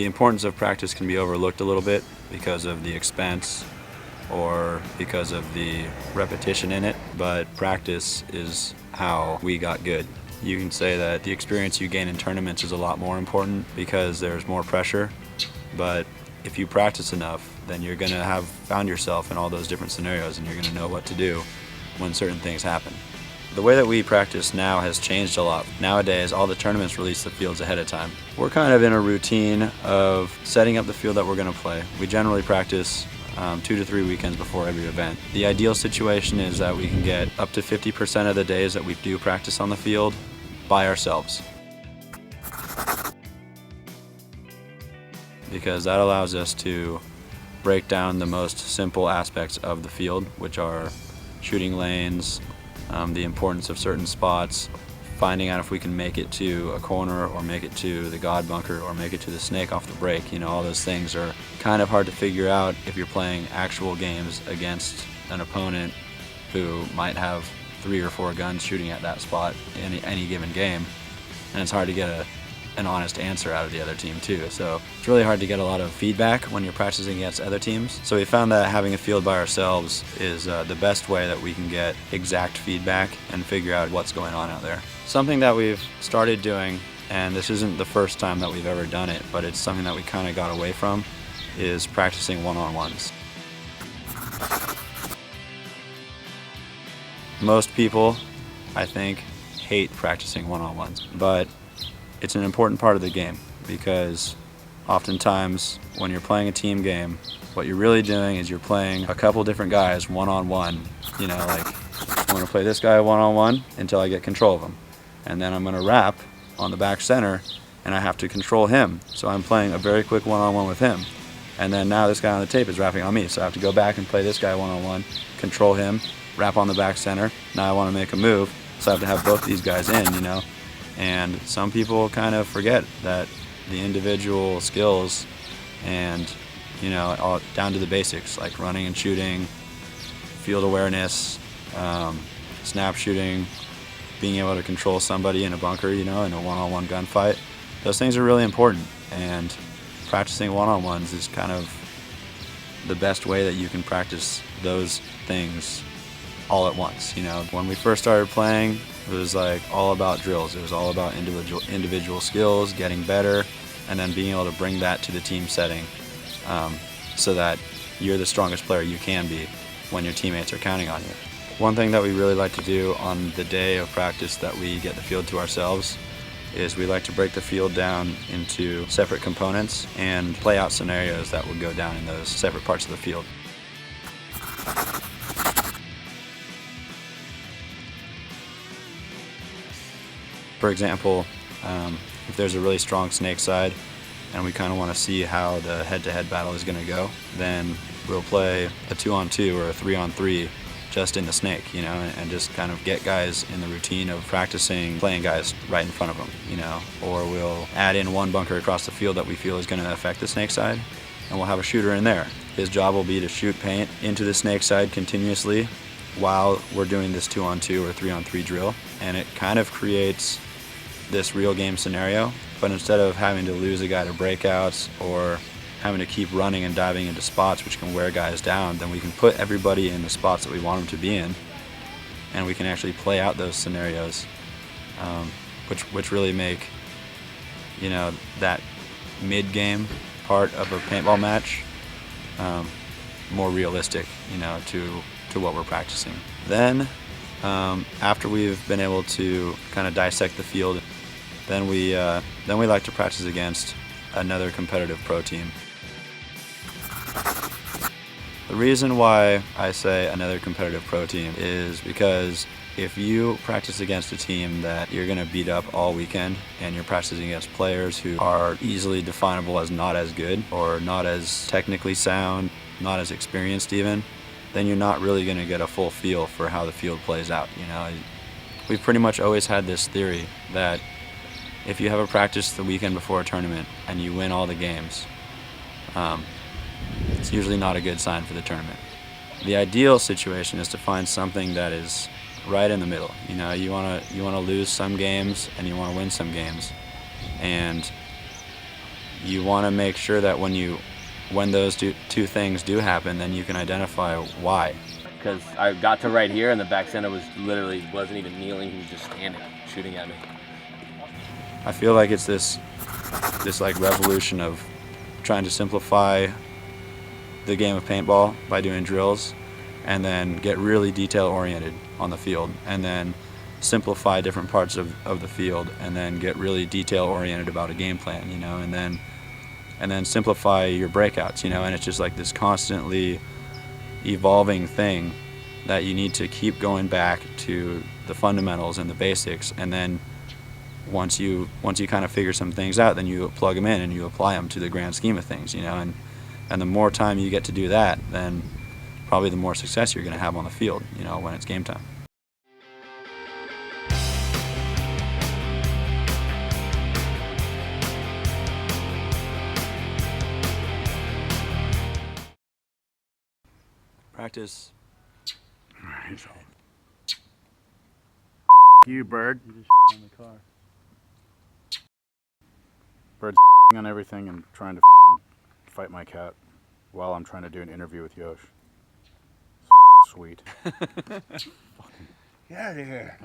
The importance of practice can be overlooked a little bit because of the expense or because of the repetition in it, but practice is how we got good. You can say that the experience you gain in tournaments is a lot more important because there's more pressure, but if you practice enough, then you're going to have found yourself in all those different scenarios and you're going to know what to do when certain things happen. The way that we practice now has changed a lot. Nowadays, all the tournaments release the fields ahead of time. We're kind of in a routine of setting up the field that we're going to play. We generally practice 2 to 3 weekends before every event. The ideal situation is that we can get up to 50% of the days that we do practice on the field by ourselves, because that allows us to break down the most simple aspects of the field, which are shooting lanes, the importance of certain spots, finding out if we can make it to a corner or make it to the God bunker or make it to the snake off the break. You know, all those things are kind of hard to figure out if you're playing actual games against an opponent who might have 3 or 4 guns shooting at that spot in any given game, and it's hard to get an honest answer out of the other team too. So it's really hard to get a lot of feedback when you're practicing against other teams. So we found that having a field by ourselves is the best way that we can get exact feedback and figure out what's going on out there. Something that we've started doing, and this isn't the first time that we've ever done it, but it's something that we kind of got away from, is practicing one-on-ones. Most people, I think, hate practicing one-on-ones, but it's an important part of the game, because oftentimes when you're playing a team game, what you're really doing is you're playing a couple different guys one-on-one. You know, like, I'm going to play this guy one-on-one until I get control of him, and then I'm going to wrap on the back center and I have to control him, so I'm playing a very quick one-on-one with him. And then now this guy on the tape is wrapping on me, so I have to go back and play this guy one-on-one, control him, wrap on the back center. Now I want to make a move, so I have to have both these guys in, you know. And some people kind of forget that the individual skills and, you know, all down to the basics, like running and shooting, field awareness, snap shooting, being able to control somebody in a bunker, you know, in a one-on-one gunfight. Those things are really important, and practicing one-on-ones is kind of the best way that you can practice those things all at once. You know, when we first started playing, it was like all about drills. It was all about individual skills, getting better, and then being able to bring that to the team setting, so that you're the strongest player you can be when your teammates are counting on you. One thing that we really like to do on the day of practice that we get the field to ourselves is we like to break the field down into separate components and play out scenarios that would go down in those separate parts of the field. For example, if there's a really strong snake side and we kind of want to see how the head-to-head battle is going to go, then we'll play a 2-on-2 or a 3-on-3 just in the snake, you know, and just kind of get guys in the routine of practicing playing guys right in front of them, you know. Or we'll add in one bunker across the field that we feel is going to affect the snake side, and we'll have a shooter in there. His job will be to shoot paint into the snake side continuously while we're doing this 2-on-2 or 3-on-3 drill, and it kind of creates this real game scenario, but instead of having to lose a guy to breakouts or having to keep running and diving into spots which can wear guys down, then we can put everybody in the spots that we want them to be in, and we can actually play out those scenarios, which really make, you know, that mid-game part of a paintball match more realistic, you know, to what we're practicing. Then after we've been able to kind of dissect the field, then we like to practice against another competitive pro team. The reason why I say another competitive pro team is because if you practice against a team that you're going to beat up all weekend, and you're practicing against players who are easily definable as not as good or not as technically sound, not as experienced even, then you're not really going to get a full feel for how the field plays out. You know, we've pretty much always had this theory that if you have a practice the weekend before a tournament and you win all the games, it's usually not a good sign for the tournament. The ideal situation is to find something that is right in the middle. You know, you want to lose some games and you want to win some games, and you want to make sure that when those two things do happen, then you can identify why. Because I got to right here and the back center wasn't even kneeling, he was just standing, shooting at me. I feel like it's this like revolution of trying to simplify the game of paintball by doing drills, and then get really detail oriented on the field, and then simplify different parts of the field, and then get really detail oriented about a game plan, you know, and then simplify your breakouts, you know, and it's just like this constantly evolving thing that you need to keep going back to the fundamentals and the basics, and then once you kind of figure some things out, then you plug them in and you apply them to the grand scheme of things, you know, and the more time you get to do that, then probably the more success you're going to have on the field, you know, when it's game time. Practice. You, Bird. You just on the car. Bird's on everything and trying to fight my cat while I'm trying to do an interview with Yosh. Sweet. Get out of here.